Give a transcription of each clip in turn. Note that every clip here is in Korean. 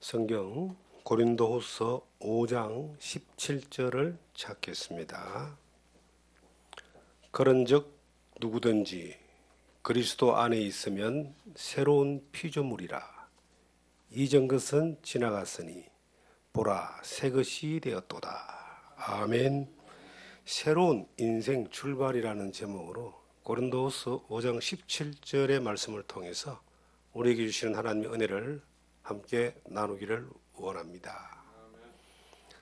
성경 고린도후서 5장 17절을 찾겠습니다. 그런즉 누구든지 그리스도 안에 있으면 새로운 피조물이라. 이전 것은 지나갔으니 보라 새 것이 되었도다. 아멘. 새로운 인생 출발이라는 제목으로 고린도후서 5장 17절의 말씀을 통해서 우리에게 주시는 하나님의 은혜를 함께 나누기를 원합니다.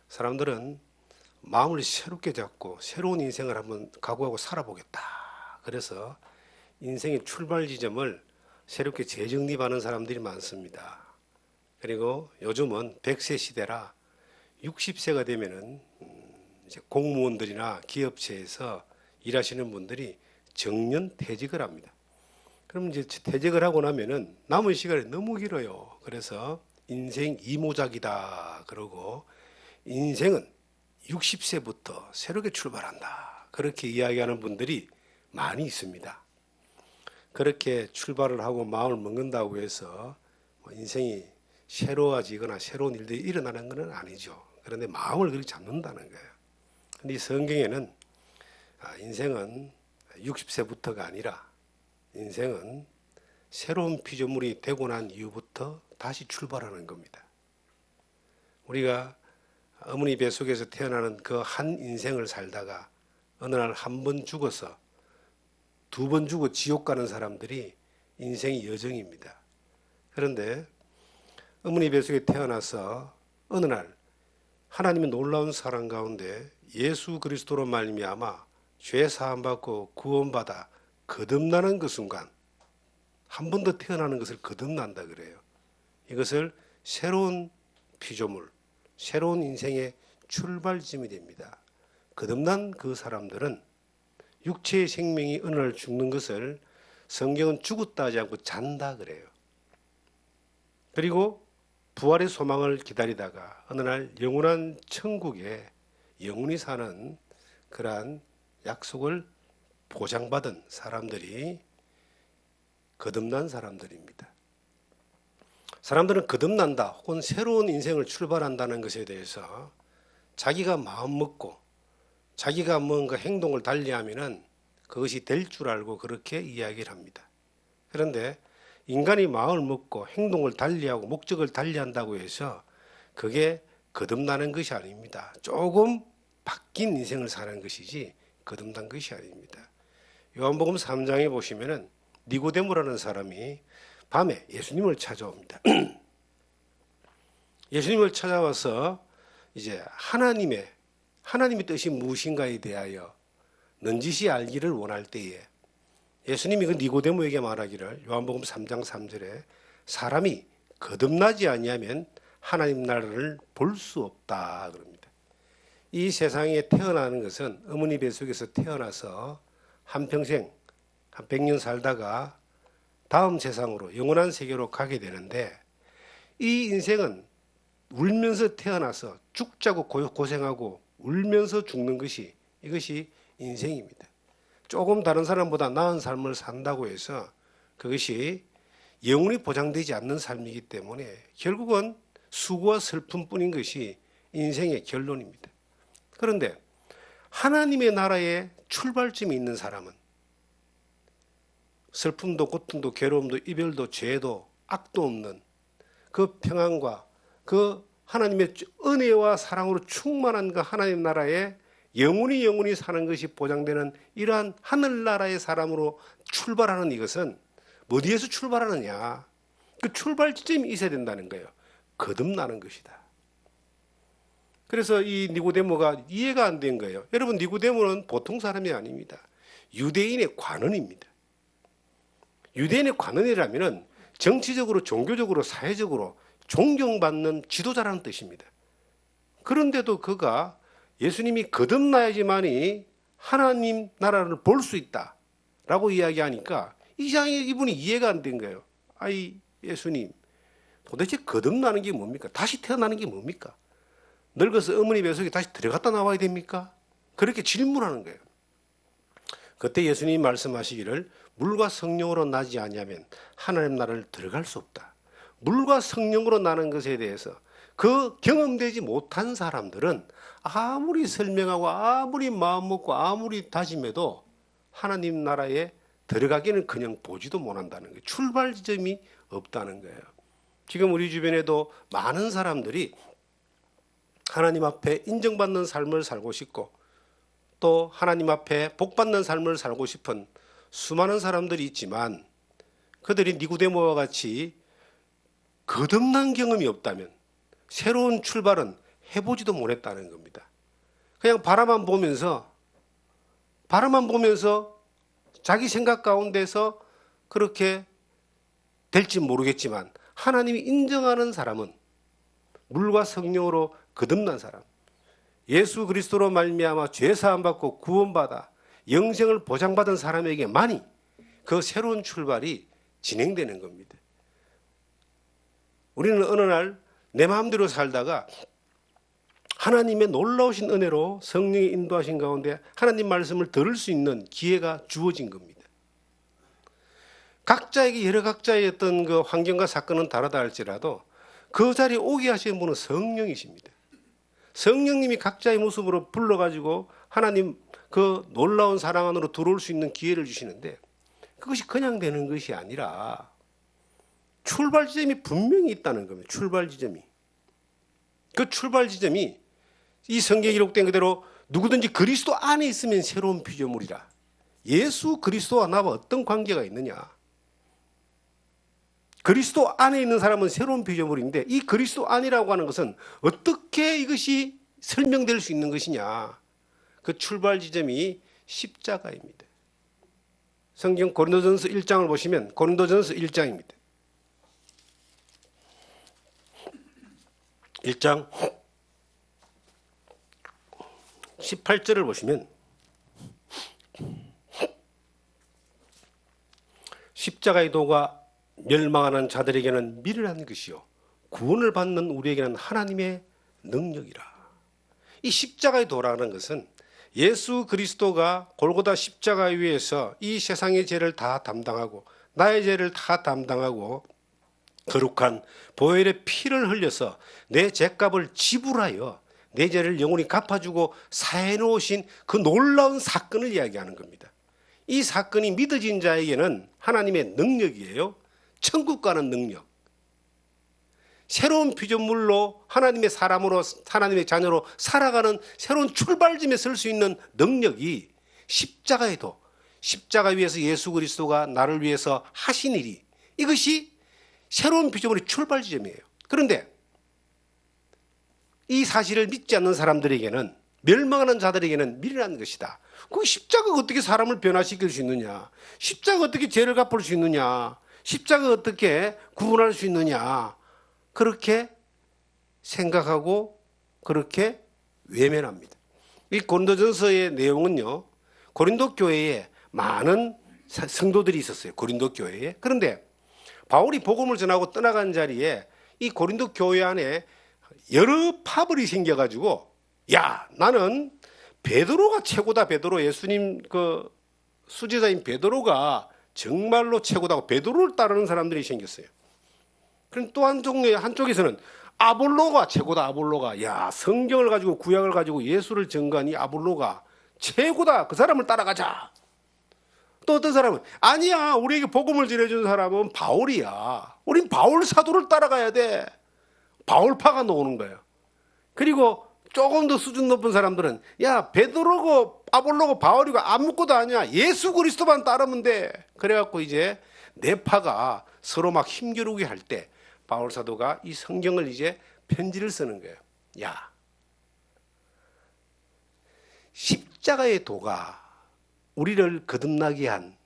사람들은 마음을 새롭게 잡고 새로운 인생을 한번 각오하고 살아보겠다. 그래서 인생의 출발 지점을 새롭게 재정립하는 사람들이 많습니다. 그리고 요즘은 100세 시대라 60세가 되면은 이제 공무원들이나 기업체에서 일하시는 분들이 정년 퇴직을 합니다. 그럼 이제 퇴직을 하고 나면은 남은 시간이 너무 길어요. 그래서 인생 이모작이다 그러고 인생은 60세부터 새롭게 출발한다. 그렇게 이야기하는 분들이 많이 있습니다. 그렇게 출발을 하고 마음을 먹는다고 해서 인생이 새로워지거나 새로운 일들이 일어나는 것은 아니죠. 그런데 마음을 그렇게 잡는다는 거예요. 근데 이 성경에는 인생은 60세부터가 아니라 인생은 새로운 피조물이 되고 난 이후부터 다시 출발하는 겁니다. 우리가 어머니 뱃속에서 태어나는 그 한 인생을 살다가 어느 날 한 번 죽어서 두 번 죽어 지옥 가는 사람들이 인생의 여정입니다. 그런데 어머니 뱃속에 태어나서 어느 날 하나님의 놀라운 사랑 가운데 예수 그리스도로 말미암아 죄 사함 받고 구원받아 거듭나는 그 순간 한 번 더 태어나는 것을 거듭난다 그래요. 이것을 새로운 피조물, 새로운 인생의 출발점이 됩니다. 거듭난 그 사람들은 육체의 생명이 어느 날 죽는 것을 성경은 죽었다 하지 않고 잔다 그래요. 그리고 부활의 소망을 기다리다가 어느 날 영원한 천국에 영원히 사는 그러한 약속을 보장받은 사람들이 거듭난 사람들입니다. 사람들은 거듭난다 혹은 새로운 인생을 출발한다는 것에 대해서 자기가 마음 먹고 자기가 뭔가 행동을 달리하면은 그것이 될 줄 알고 그렇게 이야기를 합니다. 그런데 인간이 마음을 먹고 행동을 달리하고 목적을 달리한다고 해서 그게 거듭나는 것이 아닙니다. 조금 바뀐 인생을 사는 것이지 거듭난 것이 아닙니다. 요한복음 3장에 보시면은 니고데모라는 사람이 밤에 예수님을 찾아옵니다. 예수님을 찾아와서 이제 하나님의 뜻이 무엇인가에 대하여 넌지시 알기를 원할 때에 예수님이 그 니고데모에게 말하기를 요한복음 3장 3절에 사람이 거듭나지 아니하면 하나님 나라를 볼 수 없다 그럽니다. 이 세상에 태어나는 것은 어머니 뱃속에서 태어나서 한평생 한 100년 살다가 다음 세상으로 영원한 세계로 가게 되는데 이 인생은 울면서 태어나서 죽자고 고생하고 울면서 죽는 것이 이것이 인생입니다. 조금 다른 사람보다 나은 삶을 산다고 해서 그것이 영원히 보장되지 않는 삶이기 때문에 결국은 수고와 슬픔뿐인 것이 인생의 결론입니다. 그런데 하나님의 나라에 출발점이 있는 사람은 슬픔도 고통도 괴로움도 이별도 죄도 악도 없는 그 평안과 그 하나님의 은혜와 사랑으로 충만한 그 하나님 나라에 영원히 사는 것이 보장되는 이러한 하늘나라의 사람으로 출발하는 이것은 어디에서 출발하느냐? 그 출발 지점이 있어야 된다는 거예요. 거듭나는 것이다. 그래서 이 니고데모가 이해가 안 된 거예요. 여러분 니고데모는 보통 사람이 아닙니다. 유대인의 관원입니다. 유대인의 관원이라면 정치적으로 종교적으로 사회적으로 존경받는 지도자라는 뜻입니다. 그런데도 그가 예수님이 거듭나야지만이 하나님 나라를 볼 수 있다라고 이야기하니까 이분이 이해가 안 된 거예요. 아이 예수님 도대체 거듭나는 게 뭡니까? 다시 태어나는 게 뭡니까? 늙어서 어머니 뱃속에 다시 들어갔다 나와야 됩니까? 그렇게 질문하는 거예요. 그때 예수님이 말씀하시기를 물과 성령으로 나지 아니하면 하나님 나라를 들어갈 수 없다. 물과 성령으로 나는 것에 대해서 그 경험되지 못한 사람들은 아무리 설명하고 아무리 마음 먹고 아무리 다짐해도 하나님 나라에 들어가기는 그냥 보지도 못한다는 거예요. 출발 지점이 없다는 거예요. 지금 우리 주변에도 많은 사람들이 하나님 앞에 인정받는 삶을 살고 싶고 또 하나님 앞에 복받는 삶을 살고 싶은 수많은 사람들이 있지만 그들이 니고데모와 같이 거듭난 경험이 없다면 새로운 출발은 해보지도 못했다는 겁니다. 그냥 바라만 보면서 자기 생각 가운데서 그렇게 될지 모르겠지만 하나님이 인정하는 사람은 물과 성령으로 거듭난 사람, 예수 그리스도로 말미암아 죄 사함 받고 구원받아 영생을 보장받은 사람에게만이 그 새로운 출발이 진행되는 겁니다. 우리는 어느 날 내 마음대로 살다가 하나님의 놀라우신 은혜로 성령의 인도하신 가운데 하나님 말씀을 들을 수 있는 기회가 주어진 겁니다. 각자에게 여러 각자의 어떤 그 환경과 사건은 다르다 할지라도 그 자리에 오게 하시는 분은 성령이십니다. 성령님이 각자의 모습으로 불러가지고 하나님 그 놀라운 사랑 안으로 들어올 수 있는 기회를 주시는데 그것이 그냥 되는 것이 아니라 출발 지점이 분명히 있다는 겁니다. 출발 지점이. 그 출발 지점이 이 성경에 기록된 그대로 누구든지 그리스도 안에 있으면 새로운 피조물이라. 예수 그리스도와 나와 어떤 관계가 있느냐. 그리스도 안에 있는 사람은 새로운 피조물인데 이 그리스도 안이라고 하는 것은 어떻게 이것이 설명될 수 있는 것이냐. 그 출발 지점이 십자가입니다. 성경 고린도전서 1장을 보시면 고린도전서 1장입니다. 1장 18절을 보시면 십자가의 도가 멸망하는 자들에게는 미련한 것이요 구원을 받는 우리에게는 하나님의 능력이라. 이 십자가의 도라는 것은 예수 그리스도가 골고다 십자가 위에서 이 세상의 죄를 다 담당하고 나의 죄를 다 담당하고 거룩한 보혈의 피를 흘려서 내 죄값을 지불하여 내 죄를 영원히 갚아주고 사해 놓으신 그 놀라운 사건을 이야기하는 겁니다. 이 사건이 믿어진 자에게는 하나님의 능력이에요. 천국 가는 능력. 새로운 피조물로 하나님의 사람으로 하나님의 자녀로 살아가는 새로운 출발점에 설 수 있는 능력이 십자가의 도, 십자가 위에서 예수 그리스도가 나를 위해서 하신 일이 이것이 새로운 피조물의 출발 지점이에요. 그런데 이 사실을 믿지 않는 사람들에게는 멸망하는 자들에게는 미련한 것이다. 그 십자가가 어떻게 사람을 변화시킬 수 있느냐? 십자가가 어떻게 죄를 갚을 수 있느냐? 십자가가 어떻게 구원할 수 있느냐? 그렇게 생각하고 그렇게 외면합니다. 이 고린도전서의 내용은요. 고린도 교회에 많은 성도들이 있었어요. 고린도 교회에. 그런데 바울이 복음을 전하고 떠나간 자리에 이 고린도 교회 안에 여러 파벌이 생겨가지고 야 나는 베드로가 최고다. 베드로 예수님 그 수제자인 베드로가 정말로 최고다고 베드로를 따르는 사람들이 생겼어요. 그럼 또 한쪽에서는 아볼로가 최고다. 아볼로가 야 성경을 가지고 구약을 가지고 예수를 증거한 이 아볼로가 최고다. 그 사람을 따라가자. 또 어떤 사람은 아니야 우리에게 복음을 전해준 사람은 바울이야. 우린 바울 사도를 따라가야 돼. 바울파가 나오는 거예요. 그리고 조금 더 수준 높은 사람들은 야 베드로고 아볼로고 바울이고 아무것도 아니야. 예수 그리스도만 따르면 돼. 그래갖고 이제 네 파가 서로 막 힘겨루게 할 때 바울 사도가 이 성경을 이제 편지를 쓰는 거예요. 야 십자가의 도가 우리를 거듭나게 한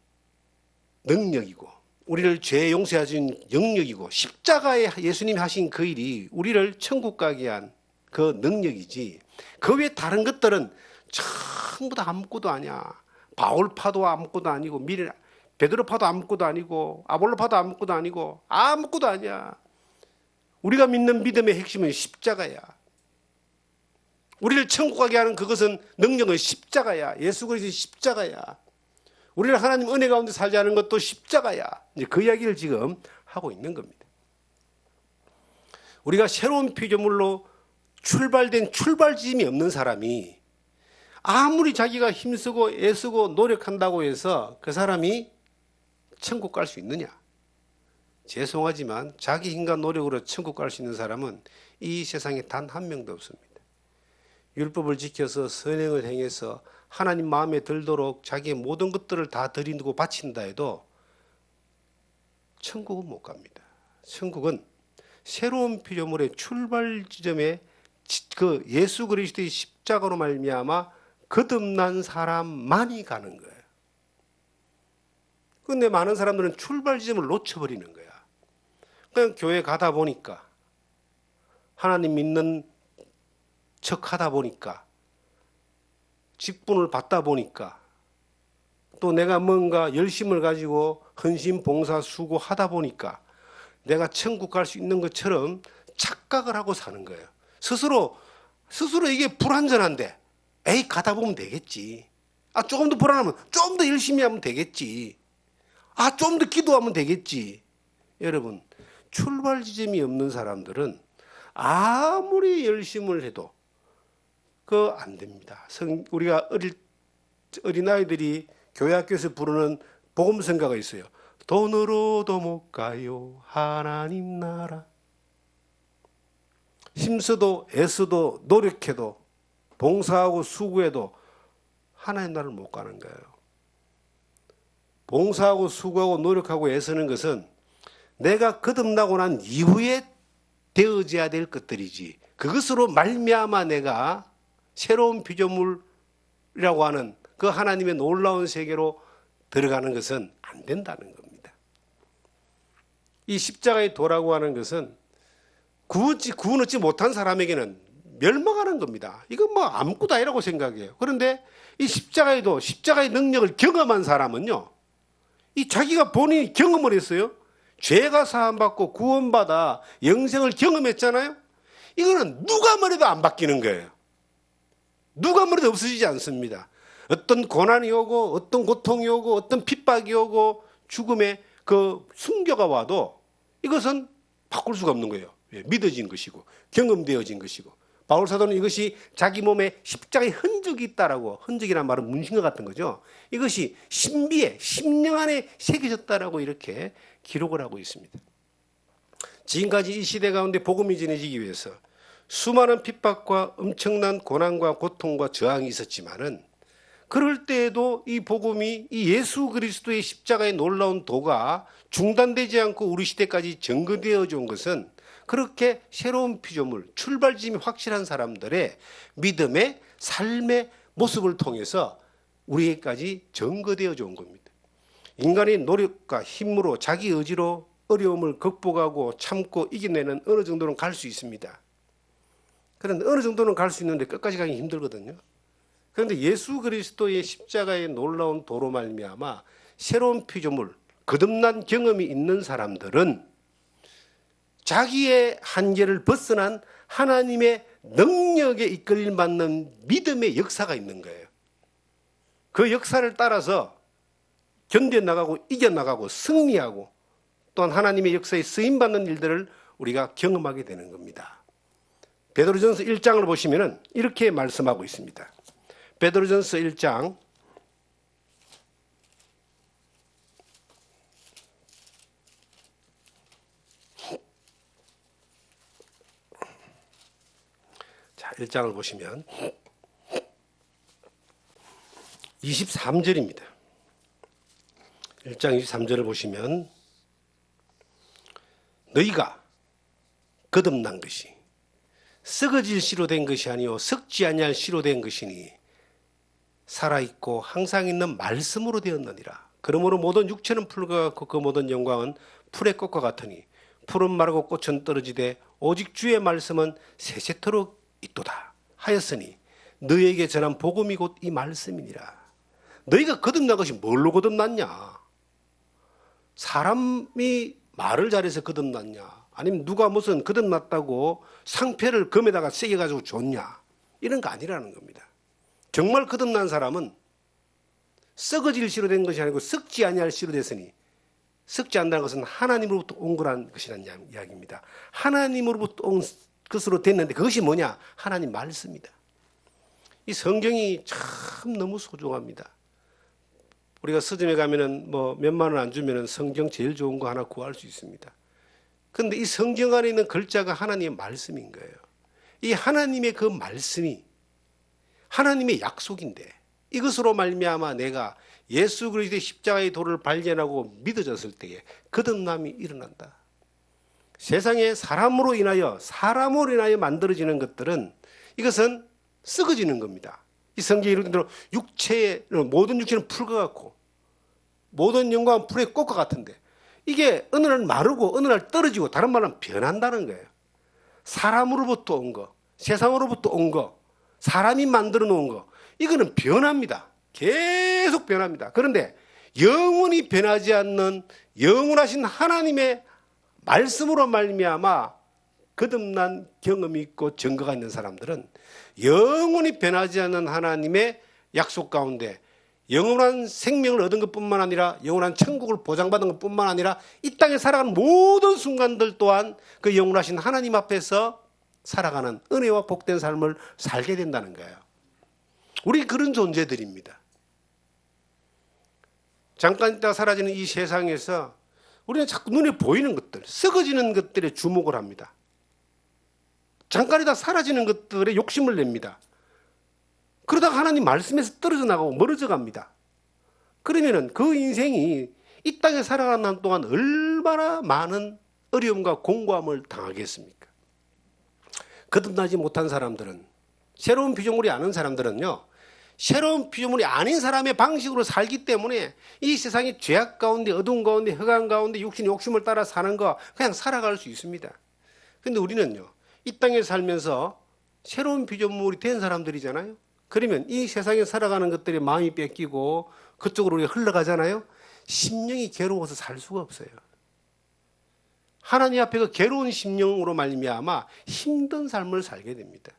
능력이고 우리를 죄 용서하신 영역이고 십자가에 예수님이 하신 그 일이 우리를 천국 가게 한 그 능력이지 그 외에 다른 것들은 전부 다 아무것도 아니야. 바울파도 아무것도 아니고 베드로파도 아무것도 아니고 아볼로파도 아무것도 아니고 아무것도 아니야. 우리가 믿는 믿음의 핵심은 십자가야. 우리를 천국 가게 하는 그것은 능력은 십자가야. 예수 그리스도의 십자가야. 우리를 하나님 은혜 가운데 살게 하는 것도 십자가야. 이제 그 이야기를 지금 하고 있는 겁니다. 우리가 새로운 피조물로 출발된 출발지점이 없는 사람이 아무리 자기가 힘쓰고 애쓰고 노력한다고 해서 그 사람이 천국 갈 수 있느냐? 죄송하지만 자기 힘과 노력으로 천국 갈 수 있는 사람은 이 세상에 단 한 명도 없습니다. 율법을 지켜서 선행을 행해서 하나님 마음에 들도록 자기의 모든 것들을 다 드리고 바친다 해도 천국은 못 갑니다. 천국은 새로운 피조물의 출발 지점에 그 예수 그리스도의 십자가로 말미암아 거듭난 사람만이 가는 거예요. 그런데 많은 사람들은 출발 지점을 놓쳐버리는 거야. 그냥 교회 가다 보니까 하나님 믿는 척 하다 보니까 직분을 받다 보니까 또 내가 뭔가 열심을 가지고 헌신 봉사 수고하다 보니까 내가 천국 갈 수 있는 것처럼 착각을 하고 사는 거예요. 스스로 이게 불완전한데 에이 가다 보면 되겠지. 조금 더 불안하면 좀 더 열심히 하면 되겠지. 좀 더 기도하면 되겠지. 여러분, 출발 지점이 없는 사람들은 아무리 열심을 해도 그거 안 됩니다. 우리가 어린아이들이 교회 학교에서 부르는 복음성가가 있어요. 돈으로도 못 가요 하나님 나라. 힘써도 애써도 노력해도 봉사하고 수고해도 하나님 나라를 못 가는 거예요. 봉사하고 수고하고 노력하고 애쓰는 것은 내가 거듭나고 난 이후에 되어져야 될 것들이지, 그것으로 말미암아 내가 새로운 피조물이라고 하는 그 하나님의 놀라운 세계로 들어가는 것은 안 된다는 겁니다. 이 십자가의 도라고 하는 것은 구원 얻지 못한 사람에게는 멸망하는 겁니다. 이건 뭐 아무것도 아니라고 생각해요. 그런데 이 십자가의 도, 십자가의 능력을 경험한 사람은요, 이 자기가 본인이 경험을 했어요. 죄가 사함받고 구원받아 영생을 경험했잖아요. 이거는 누가 뭐래도 안 바뀌는 거예요. 누가 뭐래도 없어지지 않습니다. 어떤 고난이 오고 어떤 고통이 오고 어떤 핍박이 오고 죽음의 그 순교가 와도 이것은 바꿀 수가 없는 거예요. 믿어진 것이고 경험되어진 것이고, 바울 사도는 이것이 자기 몸에 십자가의 흔적이 있다라고, 흔적이란 말은 문신과 같은 거죠. 이것이 신비에 심령 안에 새겨졌다라고 이렇게 기록을 하고 있습니다. 지금까지 이 시대 가운데 복음이 전해지기 위해서 수많은 핍박과 엄청난 고난과 고통과 저항이 있었지만은, 그럴 때에도 이 복음이, 이 예수 그리스도의 십자가의 놀라운 도가 중단되지 않고 우리 시대까지 전거되어져 온 것은 그렇게 새로운 피조물, 출발점이 확실한 사람들의 믿음의 삶의 모습을 통해서 우리에게까지 전거되어져 온 겁니다. 인간의 노력과 힘으로 자기 의지로 어려움을 극복하고 참고 이겨내는 어느 정도는 갈 수 있습니다. 그런데 어느 정도는 갈 수 있는데 끝까지 가기 힘들거든요. 그런데 예수 그리스도의 십자가의 놀라운 도로 말미암아 새로운 피조물, 거듭난 경험이 있는 사람들은 자기의 한계를 벗어난 하나님의 능력에 이끌림 받는 믿음의 역사가 있는 거예요. 그 역사를 따라서 견뎌나가고 이겨나가고 승리하고 또한 하나님의 역사에 쓰임받는 일들을 우리가 경험하게 되는 겁니다. 베드로전서 1장을 보시면 이렇게 말씀하고 있습니다. 베드로전서 1장 1장을 보시면 23절입니다. 1장 23절을 보시면 너희가 거듭난 것이 썩어질 씨로 된 것이 아니요 썩지 아니할 씨로 된 것이니 살아있고 항상 있는 말씀으로 되었느니라. 그러므로 모든 육체는 풀과 같고 그 모든 영광은 풀의 꽃과 같으니 풀은 마르고 꽃은 떨어지되 오직 주의 말씀은 세세토록 있도다 하였으니 너희에게 전한 복음이 곧 이 말씀이니라. 너희가 거듭난 것이 뭘로 거듭났냐? 사람이 말을 잘해서 거듭났냐? 아니면 누가 무슨 거듭났다고 상패를 금에다가 새겨가지고 줬냐? 이런 거 아니라는 겁니다. 정말 거듭난 사람은 썩어질 씨로 된 것이 아니고 썩지 아니할 씨로 됐으니 썩지 않는다는 것은 하나님으로부터 온 거란 것이라는 이야기입니다. 하나님으로부터 온 것으로 됐는데 그것이 뭐냐? 하나님 말씀이다. 이 성경이 참 너무 소중합니다. 우리가 서점에 가면은 뭐 몇만 원 안 주면은 성경 제일 좋은 거 하나 구할 수 있습니다. 그런데 이 성경 안에 있는 글자가 하나님의 말씀인 거예요. 이 하나님의 그 말씀이 하나님의 약속인데 이것으로 말미암아 내가 예수 그리스도의 십자가의 도를 발견하고 믿어졌을 때에 거듭남이 일어난다. 세상에 사람으로 인하여 만들어지는 것들은 이것은 썩어지는 겁니다. 이 성경에 이르는 대로 모든 육체는 풀과 같고 모든 영광은 불의 꽃과 같은데 이게 어느 날 마르고 어느 날 떨어지고 다른 말은 변한다는 거예요. 사람으로부터 온 거, 세상으로부터 온 거, 사람이 만들어 놓은 거 이거는 변합니다. 계속 변합니다. 그런데 영원히 변하지 않는 영원하신 하나님의 말씀으로 말미암아 거듭난 경험이 있고 증거가 있는 사람들은 영원히 변하지 않는 하나님의 약속 가운데 영원한 생명을 얻은 것뿐만 아니라 영원한 천국을 보장받은 것뿐만 아니라 이 땅에 살아가는 모든 순간들 또한 그 영원하신 하나님 앞에서 살아가는 은혜와 복된 삶을 살게 된다는 거예요. 우리 그런 존재들입니다. 잠깐 있다가 사라지는 이 세상에서 우리는 자꾸 눈에 보이는 것들, 썩어지는 것들에 주목을 합니다. 잠깐 있다가 사라지는 것들에 욕심을 냅니다. 그러다가 하나님 말씀에서 떨어져 나가고 멀어져 갑니다. 그러면은 그 인생이 이 땅에 살아가는 한 동안 얼마나 많은 어려움과 공고함을 당하겠습니까? 거듭나지 못한 사람들은, 새로운 피조물이 아닌 사람들은요, 새로운 피조물이 아닌 사람의 방식으로 살기 때문에 이 세상의 죄악 가운데, 어두운 가운데, 흑암 가운데 육신의 욕심을 따라 사는 거 그냥 살아갈 수 있습니다. 그런데 우리는요, 이 땅에 살면서 새로운 피조물이 된 사람들이잖아요. 그러면 이 세상에 살아가는 것들이 마음이 뺏기고 그쪽으로 우리가 흘러가잖아요. 심령이 괴로워서 살 수가 없어요. 하나님 앞에 그 괴로운 심령으로 말미암아 힘든 삶을 살게 됩니다.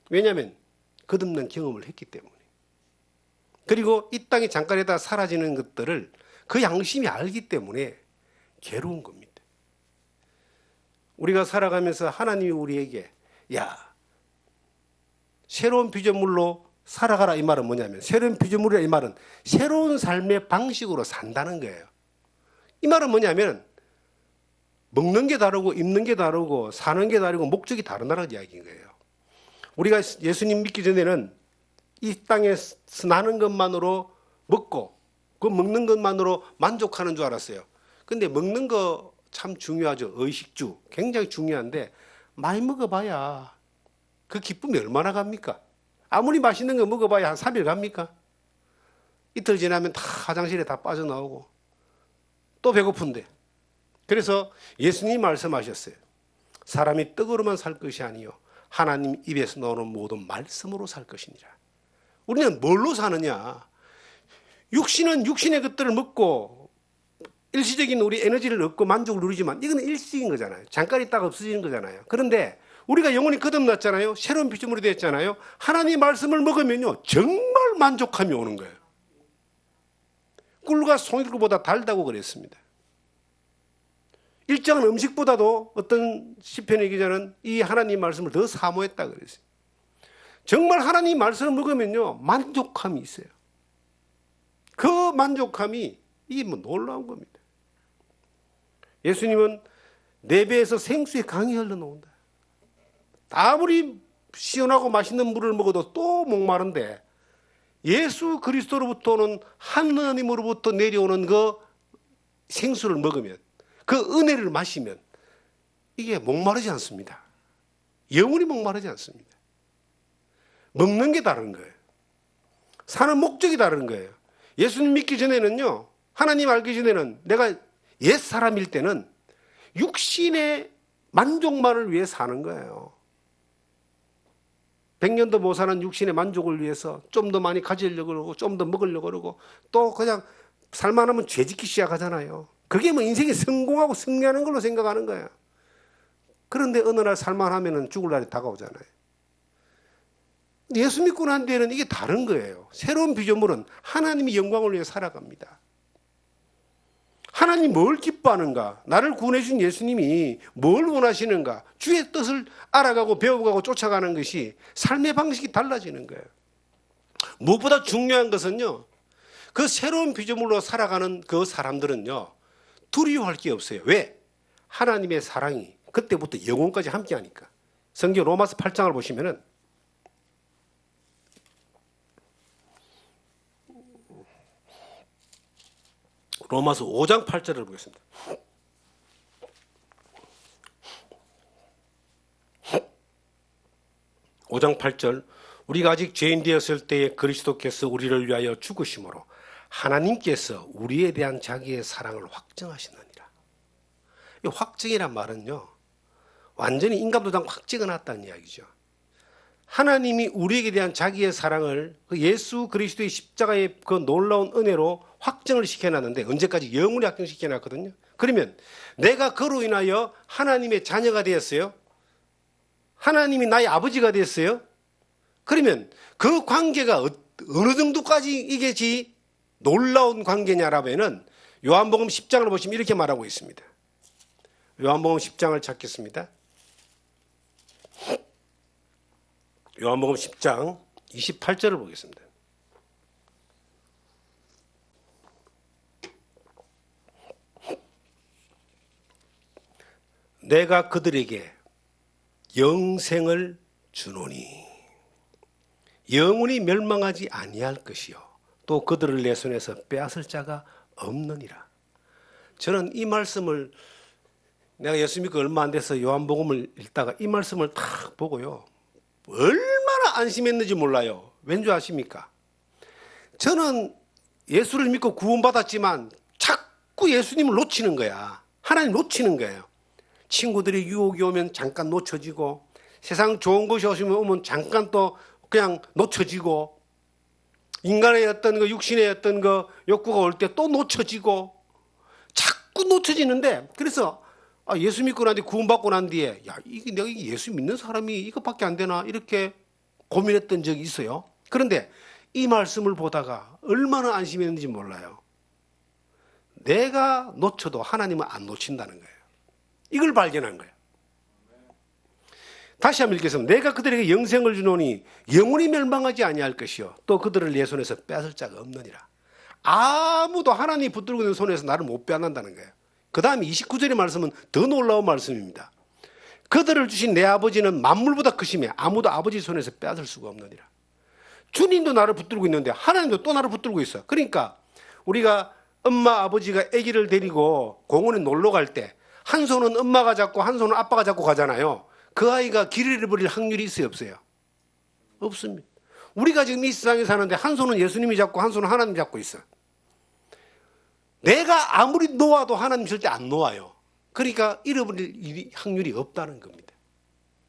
왜냐하면 거듭난 경험을 했기 때문에. 그리고 이 땅에 잠깐에다 사라지는 것들을 그 양심이 알기 때문에 괴로운 겁니다. 우리가 살아가면서 하나님이 우리에게 새로운 피조물로 살아가라 이 말은 뭐냐면, 새로운 피조물이라 이 말은 새로운 삶의 방식으로 산다는 거예요. 이 말은 뭐냐면 먹는 게 다르고 입는 게 다르고 사는 게 다르고 목적이 다르다는 이야기인 거예요. 우리가 예수님 믿기 전에는 이 땅에서 나는 것만으로 먹고 그 먹는 것만으로 만족하는 줄 알았어요. 근데 먹는 거 참 중요하죠. 의식주 굉장히 중요한데 많이 먹어봐야 그 기쁨이 얼마나 갑니까? 아무리 맛있는 거 먹어봐야 한 3일 갑니까? 이틀 지나면 다 화장실에 다 빠져나오고 또 배고픈데. 그래서 예수님이 말씀하셨어요. 사람이 떡으로만 살 것이 아니요 하나님 입에서 나오는 모든 말씀으로 살 것이니라. 우리는 뭘로 사느냐? 육신은 육신의 것들을 먹고 일시적인 우리 에너지를 얻고 만족을 누리지만 이건 일시적인 거잖아요. 잠깐 있다가 없어지는 거잖아요. 그런데 우리가 영혼이 거듭났잖아요. 새로운 피조물이 됐잖아요. 하나님의 말씀을 먹으면요 정말 만족함이 오는 거예요. 꿀과 송이꿀보다 달다고 그랬습니다. 일정한 음식보다도 어떤 시편의 기자는 이 하나님 말씀을 더 사모했다 그랬어요. 정말 하나님 말씀을 먹으면요 만족함이 있어요. 그 만족함이 이게 뭐 놀라운 겁니다. 예수님은 내 배에서 생수의 강이 흘러나온다. 아무리 시원하고 맛있는 물을 먹어도 또 목마른데 예수 그리스도로부터 오는 하나님으로부터 내려오는 그 생수를 먹으면, 그 은혜를 마시면 이게 목마르지 않습니다. 영원히 목마르지 않습니다. 먹는 게 다른 거예요. 사는 목적이 다른 거예요. 예수님 믿기 전에는요, 하나님 알기 전에는 내가 옛 사람일 때는 육신의 만족만을 위해 사는 거예요. 100년도 못 사는 육신의 만족을 위해서 좀 더 많이 가지려고 그러고 좀 더 먹으려고 그러고 또 그냥 살만하면 죄짓기 시작하잖아요. 그게 뭐 인생이 성공하고 승리하는 걸로 생각하는 거예요. 그런데 어느 날 살만하면 죽을 날이 다가오잖아요. 예수 믿고 난 뒤에는 이게 다른 거예요. 새로운 피조물은 하나님의 영광을 위해 살아갑니다. 하나님 뭘 기뻐하는가? 나를 구원해 준 예수님이 뭘 원하시는가? 주의 뜻을 알아가고 배워가고 쫓아가는 것이 삶의 방식이 달라지는 거예요. 무엇보다 중요한 것은요, 그 새로운 피조물로 살아가는 그 사람들은요, 두려워할 게 없어요. 왜? 하나님의 사랑이 그때부터 영원까지 함께하니까. 성경 로마서 8장을 보시면은 로마서 5장 8절을 보겠습니다. 오장 8절, 우리가 아직 죄인 되었을 때에 그리스도께서 우리를 위하여 죽으심으로 하나님께서 우리에 대한 자기의 사랑을 확증하시느니라. 이 확증이란 말은요, 완전히 인간도당 확 찍어놨다는 이야기죠. 하나님이 우리에게 대한 자기의 사랑을 그 예수 그리스도의 십자가의 그 놀라운 은혜로 확정을 시켜놨는데, 언제까지? 영원히 확정시켜놨거든요. 그러면 내가 그로 인하여 하나님의 자녀가 되었어요. 하나님이 나의 아버지가 됐어요. 그러면 그 관계가 어느 정도까지 이게 놀라운 관계냐라면은 요한복음 10장을 보시면 이렇게 말하고 있습니다. 요한복음 10장을 찾겠습니다. 요한복음 10장 28절을 보겠습니다. 내가 그들에게 영생을 주노니 영원히 멸망하지 아니할 것이요 또 그들을 내 손에서 빼앗을 자가 없느니라. 저는 이 말씀을, 내가 예수 믿고 얼마 안 돼서 요한복음을 읽다가 이 말씀을 딱 보고요, 얼마나 안심했는지 몰라요. 왠 줄 아십니까? 저는 예수를 믿고 구원받았지만 자꾸 예수님을 놓치는 거야. 하나님 놓치는 거예요. 친구들이 유혹이 오면 잠깐 놓쳐지고, 세상 좋은 것이 오면 잠깐 또 그냥 놓쳐지고, 인간의 어떤 그 육신의 어떤 그 욕구가 올 때 또 놓쳐지고, 자꾸 놓쳐지는데, 그래서 예수 믿고 난 뒤에, 구원받고 난 뒤에, 야, 이게 내가 예수 믿는 사람이 이것밖에 안 되나? 이렇게 고민했던 적이 있어요. 그런데 이 말씀을 보다가 얼마나 안심했는지 몰라요. 내가 놓쳐도 하나님은 안 놓친다는 거예요. 이걸 발견한 거예요. 다시 한번 읽겠습니다. 내가 그들에게 영생을 주노니 영원히 멸망하지 아니할 것이요 또 그들을 내 손에서 빼앗을 자가 없느니라. 아무도 하나님이 붙들고 있는 손에서 나를 못 빼앗는다는 거예요. 그 다음에 29절의 말씀은 더 놀라운 말씀입니다. 그들을 주신 내 아버지는 만물보다 크시며 아무도 아버지 손에서 빼앗을 수가 없느니라. 주님도 나를 붙들고 있는데 하나님도 또 나를 붙들고 있어요. 그러니까 우리가 엄마 아버지가 아기를 데리고 공원에 놀러 갈 때 한 손은 엄마가 잡고 한 손은 아빠가 잡고 가잖아요. 그 아이가 길을 잃어버릴 확률이 있어요, 없어요? 없습니다. 우리가 지금 이 세상에 사는데 한 손은 예수님이 잡고 한 손은 하나님 잡고 있어요. 내가 아무리 놓아도 하나님 절대 안 놓아요. 그러니까 잃어버릴 확률이 없다는 겁니다.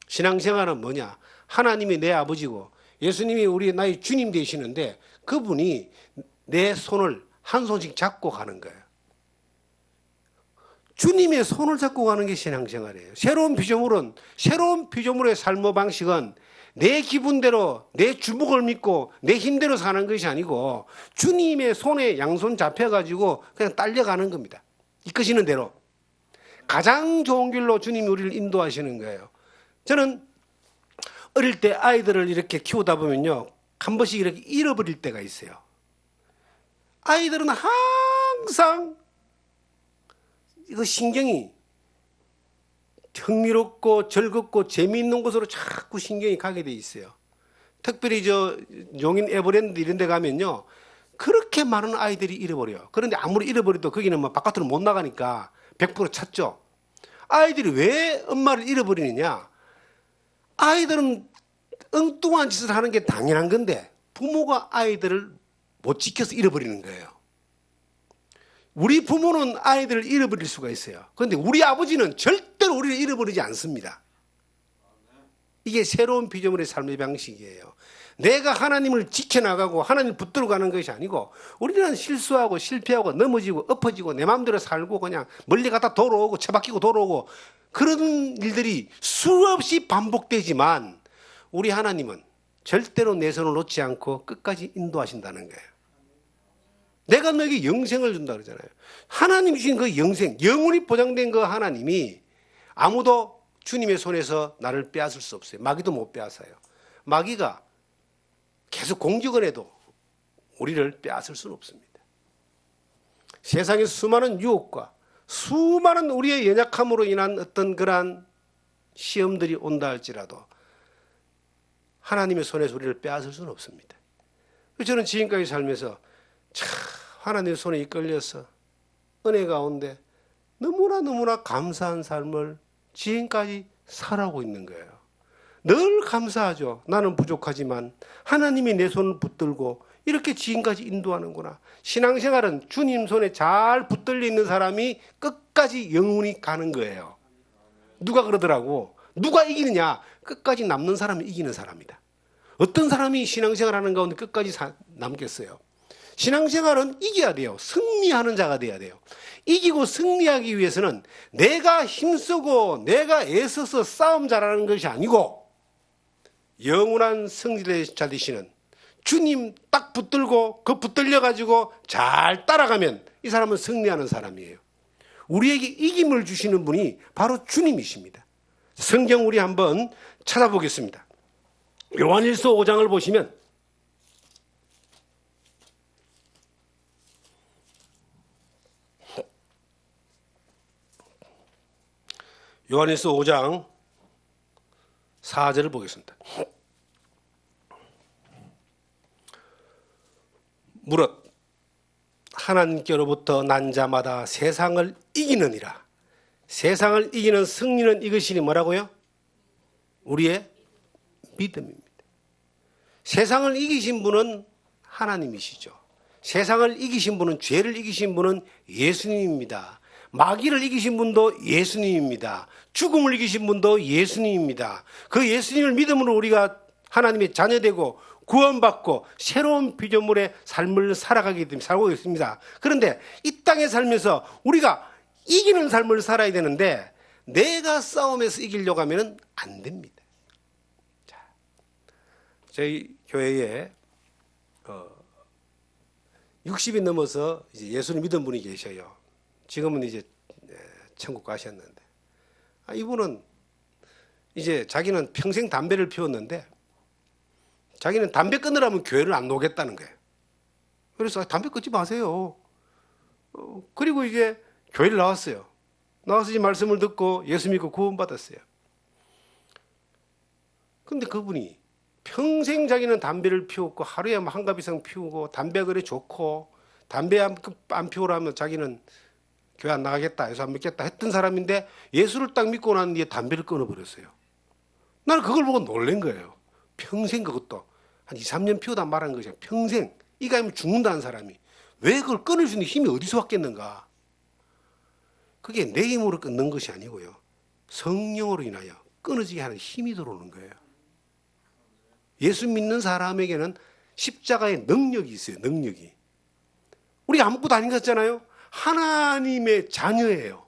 신앙생활은 뭐냐? 하나님이 내 아버지고 예수님이 나의 주님 되시는데 그분이 내 손을 한 손씩 잡고 가는 거예요. 주님의 손을 잡고 가는 게 신앙생활이에요. 새로운 피조물의 삶의 방식은 내 기분대로, 내 주먹을 믿고 내 힘대로 사는 것이 아니고 주님의 손에 양손 잡혀가지고 그냥 딸려가는 겁니다. 이끄시는 대로. 가장 좋은 길로 주님이 우리를 인도하시는 거예요. 저는 어릴 때 아이들을 이렇게 키우다 보면요, 한 번씩 이렇게 잃어버릴 때가 있어요. 아이들은 항상 이거 신경이 흥미롭고 즐겁고 재미있는 곳으로 자꾸 신경이 가게 돼 있어요. 특별히 용인 에버랜드 이런 데 가면요, 그렇게 많은 아이들이 잃어버려요. 그런데 아무리 잃어버려도 거기는 뭐 바깥으로 못 나가니까 100% 찾죠. 아이들이 왜 엄마를 잃어버리느냐? 아이들은 엉뚱한 짓을 하는 게 당연한 건데 부모가 아이들을 못 지켜서 잃어버리는 거예요. 우리 부모는 아이들을 잃어버릴 수가 있어요. 그런데 우리 아버지는 절대로 우리를 잃어버리지 않습니다. 이게 새로운 피조물의 삶의 방식이에요. 내가 하나님을 지켜나가고 하나님을 붙들고 가는 것이 아니고 우리는 실수하고 실패하고 넘어지고 엎어지고 내 마음대로 살고 그냥 멀리 갔다 돌아오고 처박히고 돌아오고 그런 일들이 수없이 반복되지만 우리 하나님은 절대로 내 손을 놓지 않고 끝까지 인도하신다는 거예요. 내가 너에게 영생을 준다 그러잖아요. 하나님 주신 그 영생, 영원히 보장된 그 하나님이 아무도 주님의 손에서 나를 빼앗을 수 없어요. 마귀도 못 빼앗아요. 마귀가 계속 공격을 해도 우리를 빼앗을 수는 없습니다. 세상의 수많은 유혹과 수많은 우리의 연약함으로 인한 어떤 그러한 시험들이 온다 할지라도 하나님의 손에서 우리를 빼앗을 수는 없습니다. 저는 지금까지 살면서 참 하나님의 손에 이끌려서 은혜 가운데 너무나 감사한 삶을 지금까지 살아오고 있는 거예요. 늘 감사하죠. 나는 부족하지만 하나님이 내 손을 붙들고 이렇게 지금까지 인도하는구나. 신앙생활은 주님 손에 잘 붙들려 있는 사람이 끝까지 영원히 가는 거예요. 누가 그러더라고. 누가 이기느냐? 끝까지 남는 사람이 이기는 사람이다. 어떤 사람이 신앙생활 하는 가운데 끝까지 남겠어요? 신앙생활은 이겨야 돼요. 승리하는 자가 돼야 돼요. 이기고 승리하기 위해서는 내가 힘쓰고 내가 애써서 싸움 잘하는 것이 아니고 영원한 승리자 되시는 주님 딱 붙들고 그 붙들려 가지고 잘 따라가면 이 사람은 승리하는 사람이에요. 우리에게 이김을 주시는 분이 바로 주님이십니다. 성경 우리 한번 찾아보겠습니다. 요한일서 5장을 보시면 요한일서 5장 4절을 보겠습니다. 무릇 하나님께로부터 난 자마다 세상을 이기느니라. 세상을 이기는 승리는 이것이니 뭐라고요? 우리의 믿음입니다. 세상을 이기신 분은 하나님이시죠. 세상을 이기신 분은, 죄를 이기신 분은 예수님입니다. 마귀를 이기신 분도 예수님입니다. 죽음을 이기신 분도 예수님입니다. 그 예수님을 믿음으로 우리가 하나님의 자녀되고 구원받고 새로운 피조물의 삶을 살아가기 때문에 살고 있습니다. 그런데 이 땅에 살면서 우리가 이기는 삶을 살아야 되는데 내가 싸움에서 이기려고 하면 안 됩니다. 자, 저희 교회에 60이 넘어서 이제 예수를 믿은 분이 계셔요. 지금은 이제 천국 가셨는데 이분은 이제 자기는 평생 담배를 피웠는데 자기는 담배 끊으라면 교회를 안 나오겠다는 거예요. 그래서 담배 끊지 마세요. 그리고 이제 교회를 나왔어요. 나와서 이 말씀을 듣고 예수 믿고 구원받았어요. 근데 그분이 평생 자기는 담배를 피웠고 하루에 한 갑 이상 피우고 담배 그래 좋고 담배 안 피우라면 자기는 교회 안 나가겠다, 예수 안 믿겠다 했던 사람인데 예수를 딱 믿고 난 뒤에 담배를 끊어버렸어요. 나는 그걸 보고 놀란 거예요. 평생 그것도 한 2, 3년 피우다 말한 것이야. 평생 이가 아니면 죽는다는 사람이 왜 그걸 끊을 수 있는 힘이 어디서 왔겠는가? 그게 내 힘으로 끊는 것이 아니고요. 성령으로 인하여 끊어지게 하는 힘이 들어오는 거예요. 예수 믿는 사람에게는 십자가의 능력이 있어요. 능력이. 우리가 아무것도 아닌 것 같잖아요. 하나님의 자녀예요.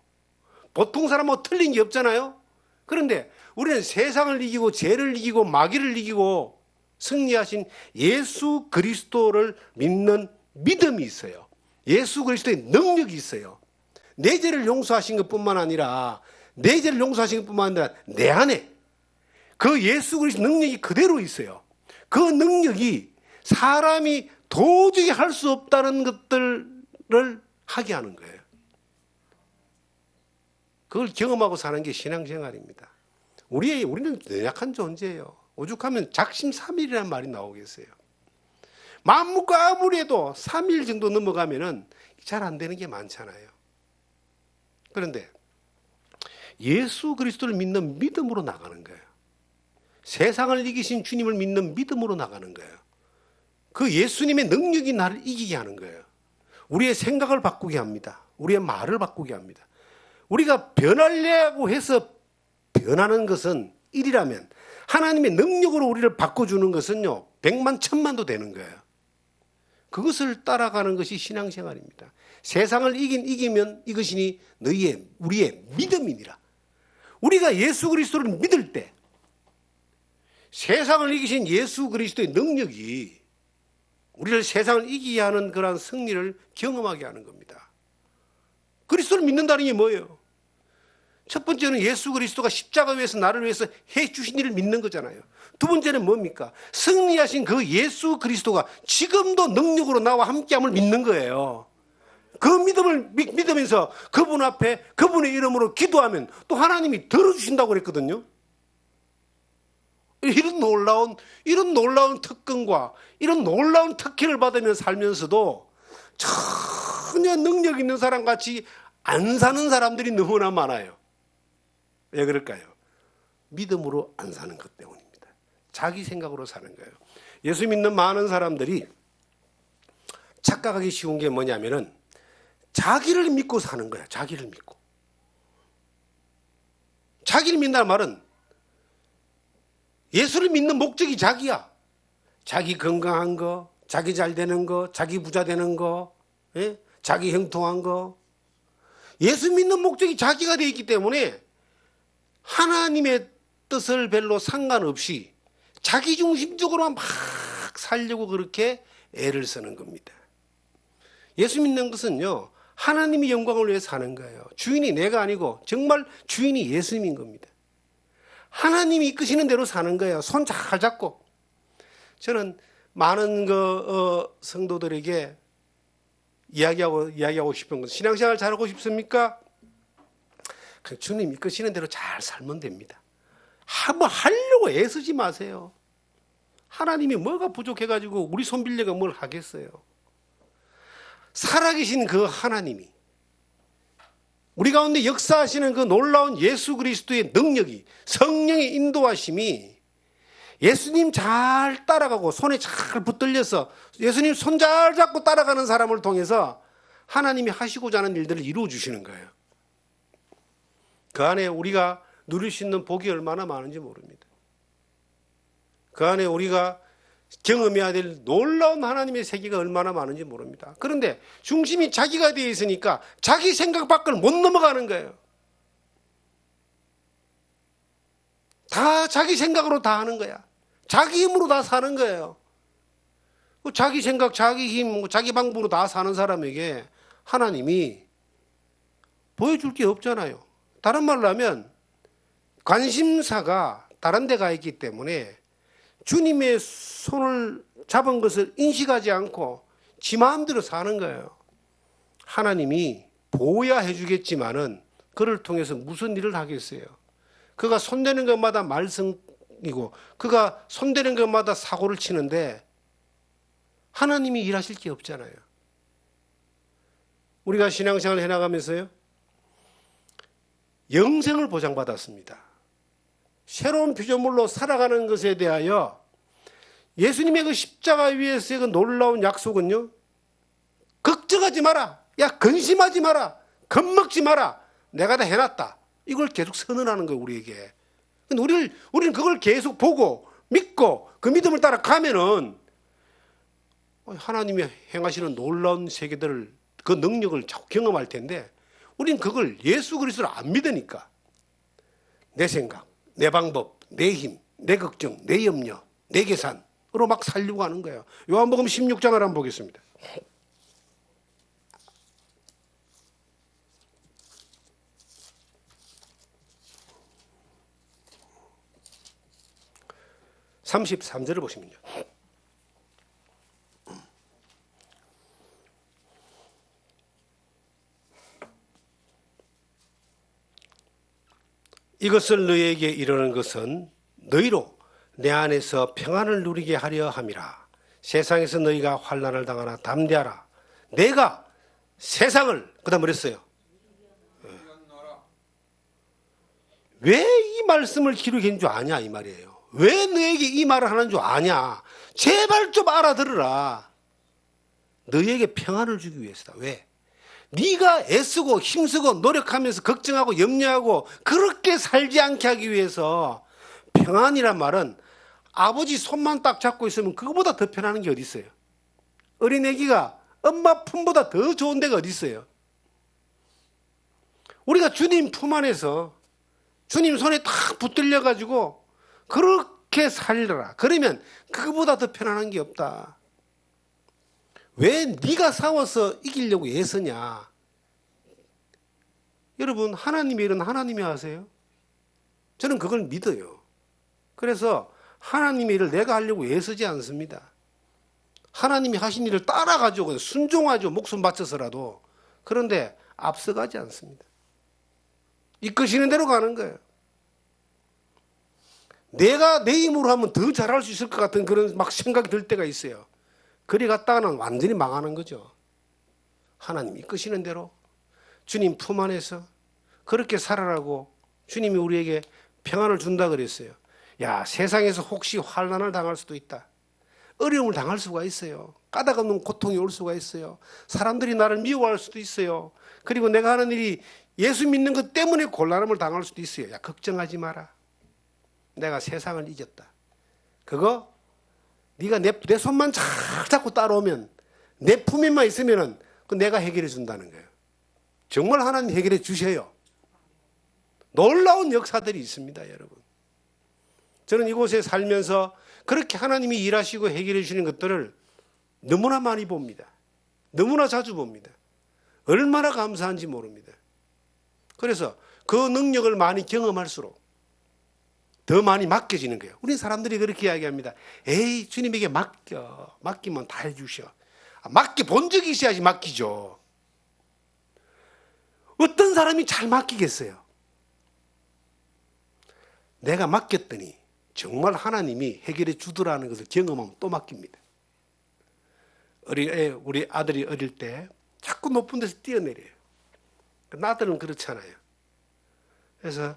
보통 사람하고 틀린 게 없잖아요. 그런데 우리는 세상을 이기고 죄를 이기고 마귀를 이기고 승리하신 예수 그리스도를 믿는 믿음이 있어요. 예수 그리스도의 능력이 있어요. 내 죄를 용서하신 것뿐만 아니라 내 죄를 용서하신 것뿐만 아니라 내 안에 그 예수 그리스도 능력이 그대로 있어요. 그 능력이 사람이 도저히 할 수 없다는 것들을 하게 하는 거예요. 그걸 경험하고 사는 게 신앙생활입니다. 우리는 연약한 존재예요. 오죽하면 작심삼일이라는 말이 나오겠어요. 마음 먹고 아무리 해도 3일 정도 넘어가면은 잘 안 되는 게 많잖아요. 그런데 예수 그리스도를 믿는 믿음으로 나가는 거예요. 세상을 이기신 주님을 믿는 믿음으로 나가는 거예요. 그 예수님의 능력이 나를 이기게 하는 거예요. 우리의 생각을 바꾸게 합니다. 우리의 말을 바꾸게 합니다. 우리가 변하려고 해서 변하는 것은 일이라면 하나님의 능력으로 우리를 바꿔주는 것은요 100만 1000만도 되는 거예요. 그것을 따라가는 것이 신앙생활입니다. 세상을 이기면 이것이니 우리의 믿음이니라. 우리가 예수 그리스도를 믿을 때 세상을 이기신 예수 그리스도의 능력이 우리를 세상을 이기게 하는 그러한 승리를 경험하게 하는 겁니다. 그리스도를 믿는다는 게 뭐예요? 첫 번째는 예수 그리스도가 십자가 위에서 나를 위해서 해 주신 일을 믿는 거잖아요. 두 번째는 뭡니까? 승리하신 그 예수 그리스도가 지금도 능력으로 나와 함께함을 믿는 거예요. 그 믿음을 믿으면서 그분 앞에 그분의 이름으로 기도하면 또 하나님이 들어주신다고 그랬거든요. 이런 놀라운 특권과 이런 놀라운 특혜를 받으며 살면서도 전혀 능력 있는 사람 같이 안 사는 사람들이 너무나 많아요. 왜 그럴까요? 믿음으로 안 사는 것 때문입니다. 자기 생각으로 사는 거예요. 예수 믿는 많은 사람들이 착각하기 쉬운 게 뭐냐면은 자기를 믿고 사는 거야. 자기를 믿고. 자기를 믿는다는 말은 예수를 믿는 목적이 자기야. 자기 건강한 거, 자기 잘 되는 거, 자기 부자 되는 거, 예? 자기 형통한 거. 예수 믿는 목적이 자기가 되어 있기 때문에 하나님의 뜻을 별로 상관없이 자기중심적으로만 막 살려고 그렇게 애를 쓰는 겁니다. 예수 믿는 것은요, 하나님의 영광을 위해 사는 거예요. 주인이 내가 아니고 정말 주인이 예수님인 겁니다. 하나님이 이끄시는 대로 사는 거예요. 손 잘 잡고. 저는 많은 성도들에게 이야기하고 싶은 건, 신앙생활 잘하고 싶습니까? 주님 이끄시는 대로 잘 살면 됩니다. 뭐 하려고 애쓰지 마세요. 하나님이 뭐가 부족해가지고 우리 손 빌려가 뭘 하겠어요. 살아계신 그 하나님이, 우리 가운데 역사하시는 그 놀라운 예수 그리스도의 능력이, 성령의 인도하심이 예수님 잘 따라가고 손에 잘 붙들려서 예수님 손 잘 잡고 따라가는 사람을 통해서 하나님이 하시고자 하는 일들을 이루어 주시는 거예요. 그 안에 우리가 누릴 수 있는 복이 얼마나 많은지 모릅니다. 그 안에 우리가 경험해야 될 놀라운 하나님의 세계가 얼마나 많은지 모릅니다. 그런데 중심이 자기가 되어 있으니까 자기 생각 밖을 못 넘어가는 거예요. 다 자기 생각으로 다 하는 거야. 자기 힘으로 다 사는 거예요. 자기 생각, 자기 힘, 자기 방법으로 다 사는 사람에게 하나님이 보여줄 게 없잖아요. 다른 말로 하면 관심사가 다른 데 가 있기 때문에 주님의 손을 잡은 것을 인식하지 않고 지 마음대로 사는 거예요. 하나님이 보호야 해주겠지만은 그를 통해서 무슨 일을 하겠어요? 그가 손대는 것마다 말썽이고 그가 손대는 것마다 사고를 치는데 하나님이 일하실 게 없잖아요. 우리가 신앙생활을 해나가면서요, 영생을 보장받았습니다. 새로운 피조물로 살아가는 것에 대하여 예수님의 그 십자가 위에서의 그 놀라운 약속은요, 걱정하지 마라, 야 근심하지 마라, 겁먹지 마라, 내가 다 해놨다, 이걸 계속 선언하는 거예요. 우리에게. 우리는 그걸 계속 보고 믿고 그 믿음을 따라 가면은 하나님이 행하시는 놀라운 세계들을, 그 능력을 자꾸 경험할 텐데, 우리는 그걸 예수 그리스도를 안 믿으니까 내 생각, 내 방법, 내 힘, 내 걱정, 내 염려, 내 계산으로 막 살려고 하는 거예요. 요한복음 16장을 한번 보겠습니다. (33절을) 보시면요, 이것을 너희에게 이르는 것은 너희로 내 안에서 평안을 누리게 하려 함이라. 세상에서 너희가 환난을 당하나 담대하라. 내가 세상을, 그다음 뭐랬어요? 왜 이 말씀을 기록한 줄 아냐 이 말이에요. 왜 너에게 이 말을 하는 줄 아냐. 제발 좀 알아들으라. 너희에게 평안을 주기 위해서다. 왜? 네가 애쓰고 힘쓰고 노력하면서 걱정하고 염려하고 그렇게 살지 않게 하기 위해서. 평안이란 말은 아버지 손만 딱 잡고 있으면 그거보다 더 편안한 게 어디 있어요? 어린애기가 엄마 품보다 더 좋은 데가 어디 있어요? 우리가 주님 품 안에서 주님 손에 딱 붙들려 가지고 그렇게 살려라. 그러면 그거보다 더 편안한 게 없다. 왜 네가 싸워서 이기려고 애쓰냐? 여러분, 하나님의 일은 하나님이 하세요. 저는 그걸 믿어요. 그래서 하나님의 일을 내가 하려고 애쓰지 않습니다. 하나님이 하신 일을 따라가지고 순종하죠. 목숨 바쳐서라도. 그런데 앞서가지 않습니다. 이끄시는 대로 가는 거예요. 내가 내 힘으로 하면 더 잘할 수 있을 것 같은 그런 막 생각이 들 때가 있어요. 그리 갔다가는 완전히 망하는 거죠. 하나님 이끄시는 대로 주님 품 안에서 그렇게 살아라고 주님이 우리에게 평안을 준다 그랬어요. 야, 세상에서 혹시 환난을 당할 수도 있다. 어려움을 당할 수가 있어요. 까닭없는 고통이 올 수가 있어요. 사람들이 나를 미워할 수도 있어요. 그리고 내가 하는 일이 예수 믿는 것 때문에 곤란함을 당할 수도 있어요. 야, 걱정하지 마라. 내가 세상을 이겼다. 그거 네가 내 손만 잘 잡고 따라오면, 내 품에만 있으면은 그 내가 해결해 준다는 거예요. 정말 하나님 해결해 주셔요. 놀라운 역사들이 있습니다, 여러분. 저는 이곳에 살면서 그렇게 하나님이 일하시고 해결해 주시는 것들을 너무나 많이 봅니다. 너무나 자주 봅니다. 얼마나 감사한지 모릅니다. 그래서 그 능력을 많이 경험할수록 더 많이 맡겨지는 거예요. 우리 사람들이 그렇게 이야기합니다. 에이, 주님에게 맡겨. 맡기면 다 해주셔. 맡겨본 적이 있어야지 맡기죠. 어떤 사람이 잘 맡기겠어요? 내가 맡겼더니 정말 하나님이 해결해 주더라는 것을 경험하면 또 맡깁니다. 우리 아들이 어릴 때 자꾸 높은 데서 뛰어내려요. 나들은 그렇잖아요. 그래서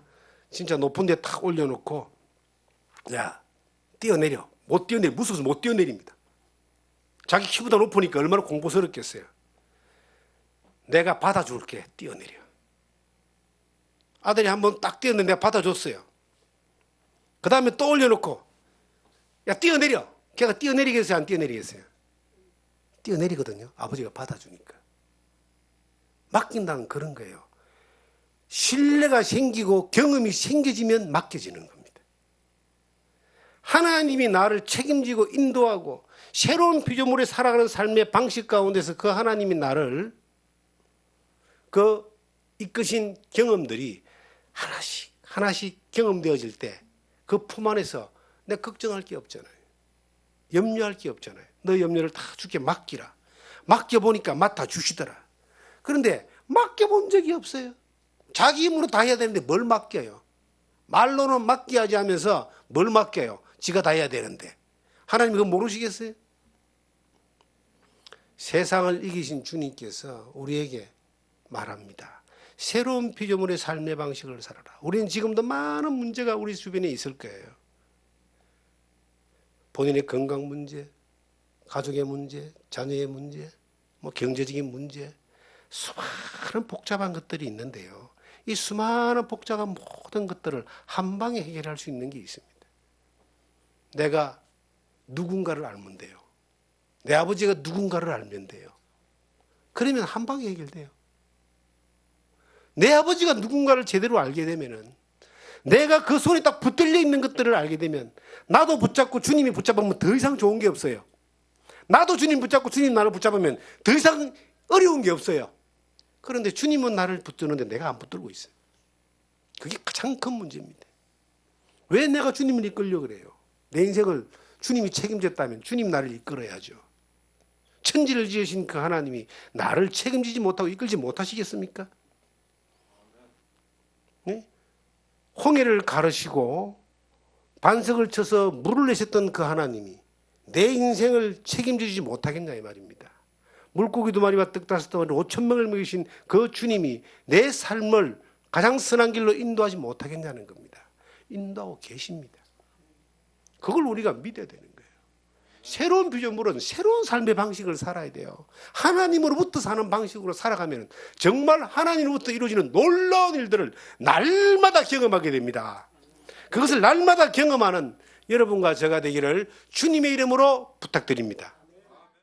진짜 높은 데 탁 올려놓고, 야, 뛰어내려. 못 뛰어내려. 무서워서 못 뛰어내립니다. 자기 키보다 높으니까 얼마나 공부스럽겠어요. 내가 받아줄게. 뛰어내려. 아들이 한번 딱 뛰었는데 내가 받아줬어요. 그 다음에 또 올려놓고, 야, 뛰어내려. 걔가 뛰어내리겠어요? 안 뛰어내리겠어요? 뛰어내리거든요. 아버지가 받아주니까. 맡긴다는 그런 거예요. 신뢰가 생기고 경험이 생겨지면 맡겨지는 겁니다. 하나님이 나를 책임지고 인도하고 새로운 피조물에 살아가는 삶의 방식 가운데서 그 하나님이 나를 그 이끄신 경험들이 하나씩 경험되어질 때 그 품 안에서 내가 걱정할 게 없잖아요. 염려할 게 없잖아요. 너 염려를 다 주께 맡기라. 맡겨보니까 맡아주시더라. 그런데 맡겨본 적이 없어요. 자기 힘으로 다 해야 되는데 뭘 맡겨요? 말로는 맡겨야지 하면서 뭘 맡겨요? 지가 다 해야 되는데. 하나님 그거 모르시겠어요? 세상을 이기신 주님께서 우리에게 말합니다. 새로운 피조물의 삶의 방식을 살아라. 우리는 지금도 많은 문제가 우리 주변에 있을 거예요. 본인의 건강 문제, 가족의 문제, 자녀의 문제, 경제적인 문제, 수많은 복잡한 것들이 있는데요. 이 수많은 복잡한 모든 것들을 한 방에 해결할 수 있는 게 있습니다. 내가 누군가를 알면 돼요. 내 아버지가 누군가를 알면 돼요. 그러면 한 방에 해결돼요. 내 아버지가 누군가를 제대로 알게 되면은, 내가 그 손에 딱 붙들려 있는 것들을 알게 되면, 나도 붙잡고 주님이 붙잡으면 더 이상 좋은 게 없어요. 나도 주님 붙잡고 주님 나를 붙잡으면 더 이상 어려운 게 없어요. 그런데 주님은 나를 붙드는데 내가 안 붙들고 있어요. 그게 가장 큰 문제입니다. 왜 내가 주님을 이끌려고 그래요? 내 인생을 주님이 책임졌다면 주님 나를 이끌어야죠. 천지를 지으신 그 하나님이 나를 책임지지 못하고 이끌지 못하시겠습니까? 네? 홍해를 가르시고 반석을 쳐서 물을 내셨던 그 하나님이 내 인생을 책임지지 못하겠냐 이 말입니다. 물고기 2마리와 떡 5덩어리 5,000명을 먹이신 그 주님이 내 삶을 가장 선한 길로 인도하지 못하겠냐는 겁니다. 인도하고 계십니다. 그걸 우리가 믿어야 되는 거예요. 새로운 피조물은 새로운 삶의 방식을 살아야 돼요. 하나님으로부터 사는 방식으로 살아가면 정말 하나님으로부터 이루어지는 놀라운 일들을 날마다 경험하게 됩니다. 그것을 날마다 경험하는 여러분과 제가 되기를 주님의 이름으로 부탁드립니다.